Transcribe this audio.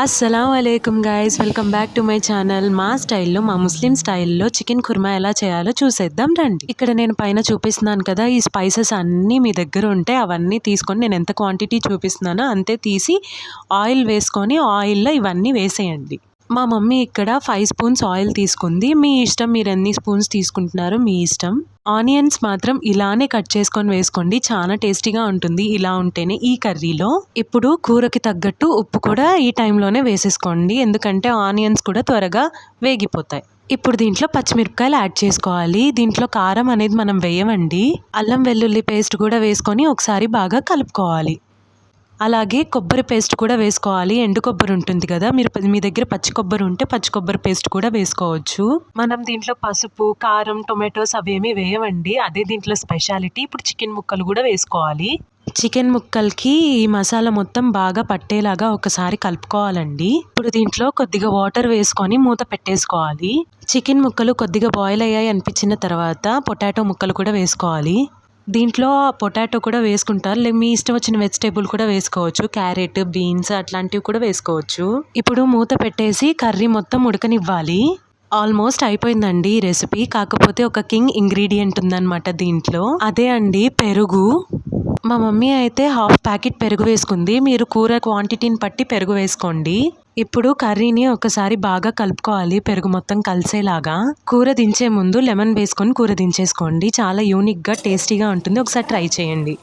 అస్సలాముఅలైకుం guys, welcome back to my channel. మా స్టైల్లో, మా ముస్లిం స్టైల్లో చికెన్ కుర్మా ఎలా చేయాలో చూసేద్దాం రండి. ఇక్కడ నేను పైన చూపిస్తున్నాను కదా, ఈ స్పైసెస్ అన్నీ మీ దగ్గర ఉంటే అవన్నీ తీసుకొని, నేను ఎంత క్వాంటిటీ చూపిస్తున్నానో అంతే తీసి ఆయిల్ వేసుకొని ఆయిల్లో ఇవన్నీ వేసేయండి. మా మమ్మీ ఇక్కడ 5 స్పూన్స్ ఆయిల్ తీసుకుంది. మీ ఇష్టం, మీరు ఎన్ని స్పూన్స్ తీసుకుంటున్నారో మీ ఇష్టం. ఆనియన్స్ మాత్రం ఇలానే కట్ చేసుకొని వేసుకోండి, చాలా టేస్టీగా ఉంటుంది ఇలా ఉంటేనే ఈ కర్రీలో. ఇప్పుడు కూరకి తగ్గట్టు ఉప్పు కూడా ఈ టైంలోనే వేసేసుకోండి, ఎందుకంటే ఆనియన్స్ కూడా త్వరగా వేగిపోతాయి. ఇప్పుడు దీంట్లో పచ్చిమిరపకాయలు యాడ్ చేసుకోవాలి. దీంట్లో కారం అనేది మనం వేయమండి. అల్లం వెల్లుల్లి పేస్ట్ కూడా వేసుకొని ఒకసారి బాగా కలుపుకోవాలి. అలాగే కొబ్బరి పేస్ట్ కూడా వేసుకోవాలి. ఎండు కొబ్బరి ఉంటుంది కదా, మీ దగ్గర పచ్చి కొబ్బరి ఉంటే పచ్చి కొబ్బరి పేస్ట్ కూడా వేసుకోవచ్చు. మనం దీంట్లో పసుపు, కారం, టొమాటోస్ అవేమీ వేయమండి, అదే దీంట్లో స్పెషాలిటీ. ఇప్పుడు చికెన్ ముక్కలు కూడా వేసుకోవాలి. చికెన్ ముక్కలకి ఈ మసాలా మొత్తం బాగా పట్టేలాగా ఒకసారి కలుపుకోవాలండి. ఇప్పుడు దీంట్లో కొద్దిగా వాటర్ వేసుకొని మూత పెట్టేసుకోవాలి. చికెన్ ముక్కలు కొద్దిగా బాయిల్ అయ్యాయి అనిపించిన తర్వాత పొటాటో ముక్కలు కూడా వేసుకోవాలి. దీంట్లో పొటాటో కూడా వేసుకుంటారు, మీ ఇష్టం వచ్చిన వెజిటేబుల్ కూడా వేసుకోవచ్చు. క్యారెట్, బీన్స్ అట్లాంటివి కూడా వేసుకోవచ్చు. ఇప్పుడు మూత పెట్టేసి కర్రీ మొత్తం ఉడకనివ్వాలి. ఆల్మోస్ట్ అయిపోయిందండి ఈ రెసిపీ. కాకపోతే ఒక కింగ్ ఇంగ్రీడియంట్ ఉందన్నమాట దీంట్లో, అదే అండి పెరుగు. మా మమ్మీ అయితే 1/2 ప్యాకెట్ పెరుగు వేసుకుంది. మీరు కూర క్వాంటిటీని బట్టి పెరుగు వేసుకోండి. ఇప్పుడు కర్రీని ఒకసారి బాగా కలుపుకోవాలి, పెరుగు మొత్తం కలిసేలాగా. కూర దించే ముందు లెమన్ వేసుకొని కూర దించేసుకోండి, చాలా యూనిక్గా టేస్టీగా ఉంటుంది. ఒకసారి ట్రై చేయండి.